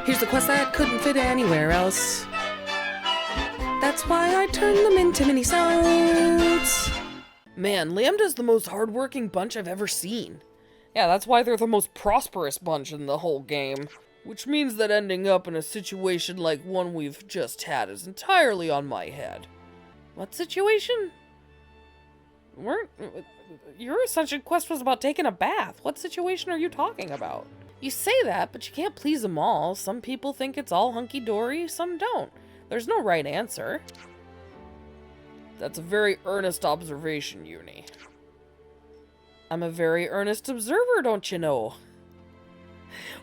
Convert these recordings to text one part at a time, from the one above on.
Here's the quest that couldn't fit anywhere else. That's why I turned them into minisodes. Man, Lambda's the most hardworking bunch I've ever seen. Yeah, that's why they're the most prosperous bunch in the whole game. Which means that ending up in a situation like one we've just had is entirely on my head. What situation? Your Ascension quest was about taking a bath. What situation are you talking about? You say that, but you can't please them all. Some people think it's all hunky-dory, some don't. There's no right answer. That's a very earnest observation, Uni. I'm a very earnest observer, don't you know?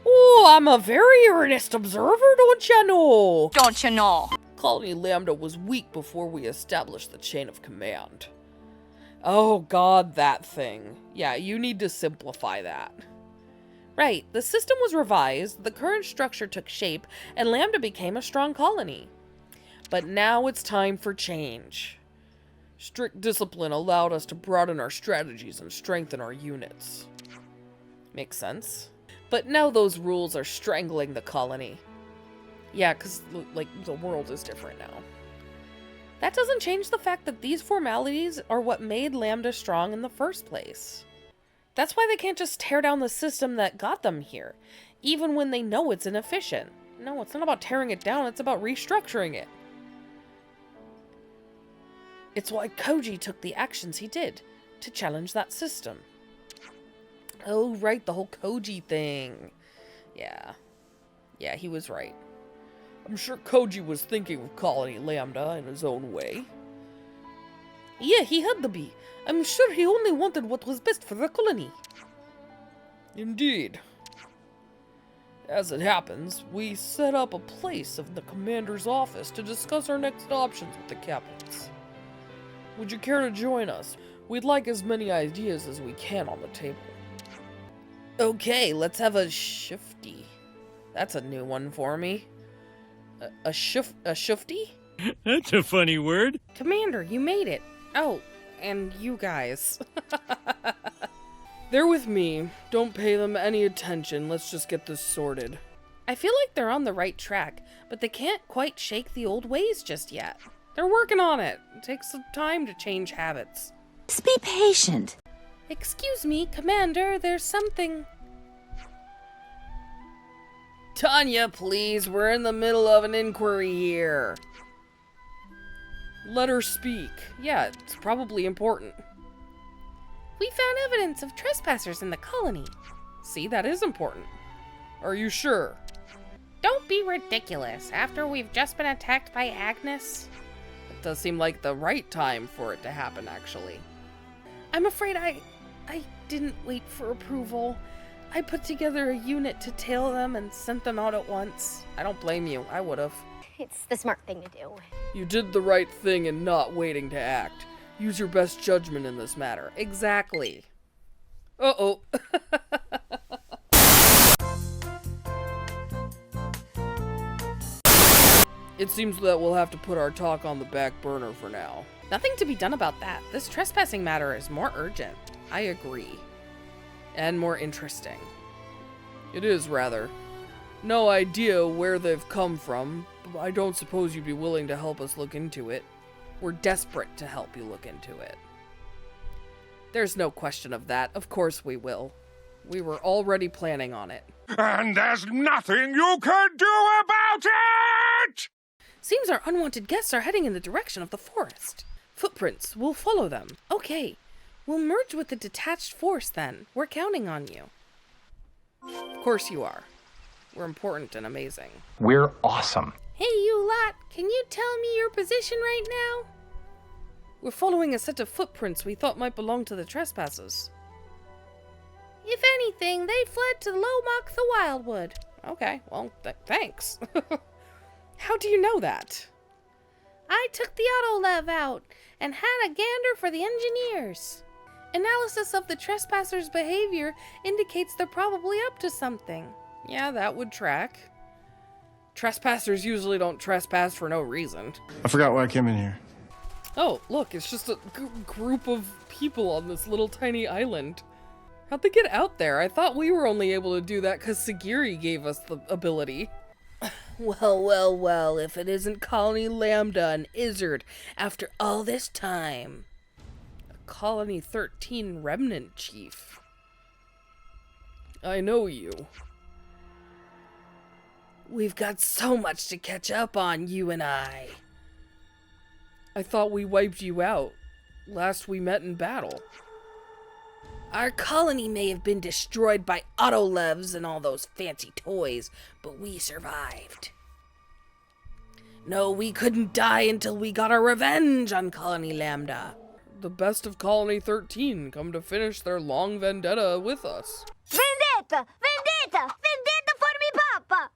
Oh, I'm a very earnest observer, don't you know? Don't you know? Colony Lambda was weak before we established the chain of command. Oh god, that thing. Yeah, you need to simplify that. Right, the system was revised, the current structure took shape, and Lambda became a strong colony. But now it's time for change. Strict discipline allowed us to broaden our strategies and strengthen our units. Makes sense. But now those rules are strangling the colony. Yeah, because, like, the world is different now. That doesn't change the fact that these formalities are what made Lambda strong in the first place. That's why they can't just tear down the system that got them here, even when they know it's inefficient. No, it's not about tearing it down, it's about restructuring it. It's why Koji took the actions he did, to challenge that system. Oh, right, the whole Koji thing. Yeah, he was right. I'm sure Koji was thinking of Colony Lambda in his own way. Yeah, he had to be. I'm sure he only wanted what was best for the colony. Indeed. As it happens, we set up a place of the commander's office to discuss our next options with the captains. Would you care to join us? We'd like as many ideas as we can on the table. Okay, let's have a shifty. That's a new one for me. A shifty? That's a funny word. Commander, you made it. Oh, and you guys. They're with me. Don't pay them any attention. Let's just get this sorted. I feel like they're on the right track, but they can't quite shake the old ways just yet. They're working on it. It takes some time to change habits. Just be patient. Excuse me, Commander, there's something... Tanya, please, we're in the middle of an inquiry here. Let her speak. Yeah, it's probably important. We found evidence of trespassers in the colony. See, that is important. Are you sure? Don't be ridiculous, after we've just been attacked by Agnes. It does seem like the right time for it to happen, actually. I'm afraid I didn't wait for approval. I put together a unit to tail them and sent them out at once. I don't blame you, I would've. It's the smart thing to do. You did the right thing in not waiting to act. Use your best judgment in this matter. Exactly. Uh-oh. It seems that we'll have to put our talk on the back burner for now. Nothing to be done about that. This trespassing matter is more urgent. I agree. And more interesting. It is, rather. No idea where they've come from, but I don't suppose you'd be willing to help us look into it. We're desperate to help you look into it. There's no question of that. Of course we will. We were already planning on it. And there's nothing you can do about it! Seems our unwanted guests are heading in the direction of the forest. Footprints. We'll follow them. Okay. We'll merge with the detached force then. We're counting on you. Of course you are. We're important and amazing. We're awesome. Hey, you lot, can you tell me your position right now? We're following a set of footprints we thought might belong to the trespassers. If anything, they fled to Lomok the Wildwood. Okay, well, thanks. How do you know that? I took the autolev out and had a gander for the engineers. Analysis of the trespassers' behavior indicates they're probably up to something. Yeah, that would track. Trespassers usually don't trespass for no reason. I forgot why I came in here. Oh, look, it's just a group of people on this little tiny island. How'd they get out there? I thought we were only able to do that because Sagiri gave us the ability. Well, if it isn't Colony Lambda and Izzard after all this time. A Colony 13 remnant chief. I know you. We've got so much to catch up on, you and I. I thought we wiped you out last we met in battle. Our colony may have been destroyed by Autolevs and all those fancy toys, but we survived. No, we couldn't die until we got our revenge on Colony Lambda. The best of Colony 13 come to finish their long vendetta with us. Vendetta! Vendetta! Vendetta for me, Papa!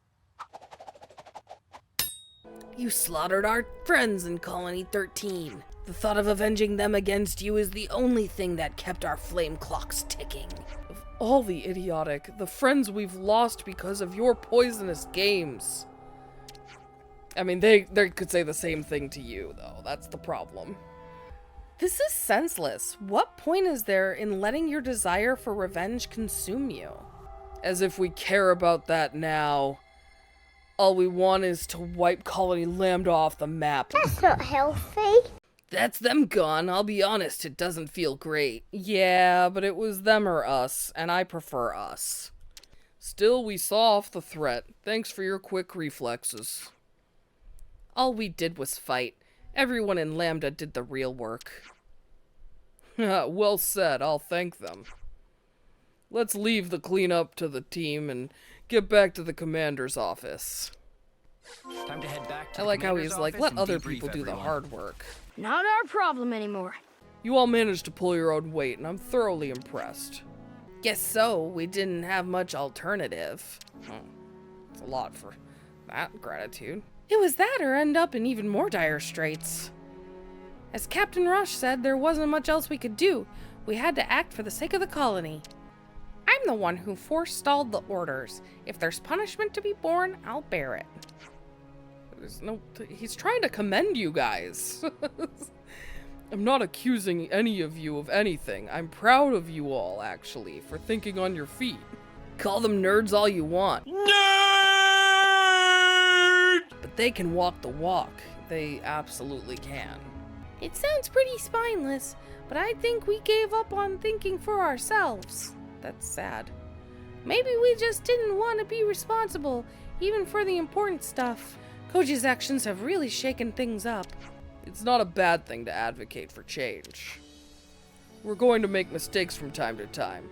You slaughtered our friends in Colony 13. The thought of avenging them against you is the only thing that kept our flame clocks ticking. Of all the idiotic, the friends we've lost because of your poisonous games. I mean, they could say the same thing to you, though. That's the problem. This is senseless. What point is there in letting your desire for revenge consume you? As if we care about that now. All we want is to wipe Colony Lambda off the map. That's not healthy. That's them gone. I'll be honest, it doesn't feel great. Yeah, but it was them or us, and I prefer us. Still, we saw off the threat. Thanks for your quick reflexes. All we did was fight. Everyone in Lambda did the real work. Well said, I'll thank them. Let's leave the cleanup to the team and get back to the commander's office. Time to head back to I the like how commander's he's like, office let and other debrief people do the everyone." hard work. Not our problem anymore. You all managed to pull your own weight, and I'm thoroughly impressed. Guess so. We didn't have much alternative. It's a lot for that gratitude. It was that or end up in even more dire straits. As Captain Rush said, there wasn't much else we could do. We had to act for the sake of the colony. I'm the one who forestalled the orders. If there's punishment to be borne, I'll bear it. He's trying to commend you guys. I'm not accusing any of you of anything. I'm proud of you all, actually, for thinking on your feet. Call them nerds all you want. Nerd! But they can walk the walk. They absolutely can. It sounds pretty spineless, but I think we gave up on thinking for ourselves. That's sad. Maybe we just didn't want to be responsible, even for the important stuff. Koji's actions have really shaken things up. It's not a bad thing to advocate for change. We're going to make mistakes from time to time,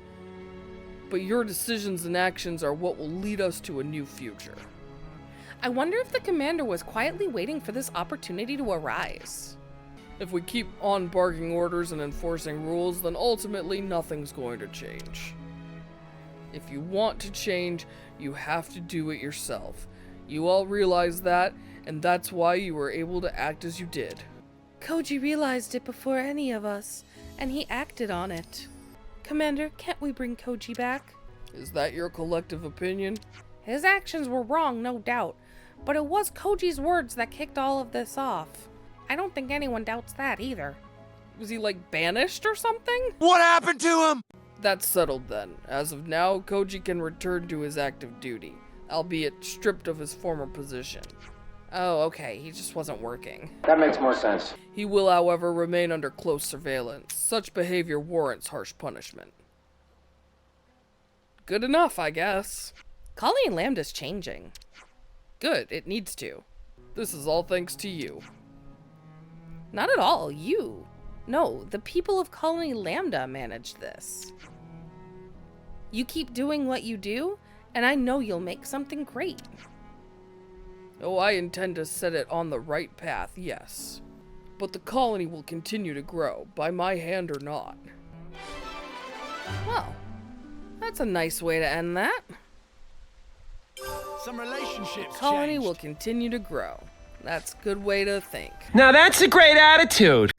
but your decisions and actions are what will lead us to a new future. I wonder if the commander was quietly waiting for this opportunity to arise. If we keep on barking orders and enforcing rules, then ultimately nothing's going to change. If you want to change, you have to do it yourself. You all realize that, and that's why you were able to act as you did. Koji realized it before any of us, and he acted on it. Commander, can't we bring Koji back? Is that your collective opinion? His actions were wrong, no doubt, but it was Koji's words that kicked all of this off. I don't think anyone doubts that either. Was he, like, banished or something? What happened to him? That's settled then. As of now, Koji can return to his active duty, albeit stripped of his former position. Oh, okay, he just wasn't working. That makes more sense. He will, however, remain under close surveillance. Such behavior warrants harsh punishment. Good enough, I guess. Colony Lambda's changing. Good, it needs to. This is all thanks to you. Not at all, you. No, the people of Colony Lambda managed this. You keep doing what you do, and I know you'll make something great. Oh, I intend to set it on the right path, yes. But the colony will continue to grow, by my hand or not. Well, that's a nice way to end that. Some relationships Colony changed. will continue to grow. That's a good way to think. Now that's a great attitude.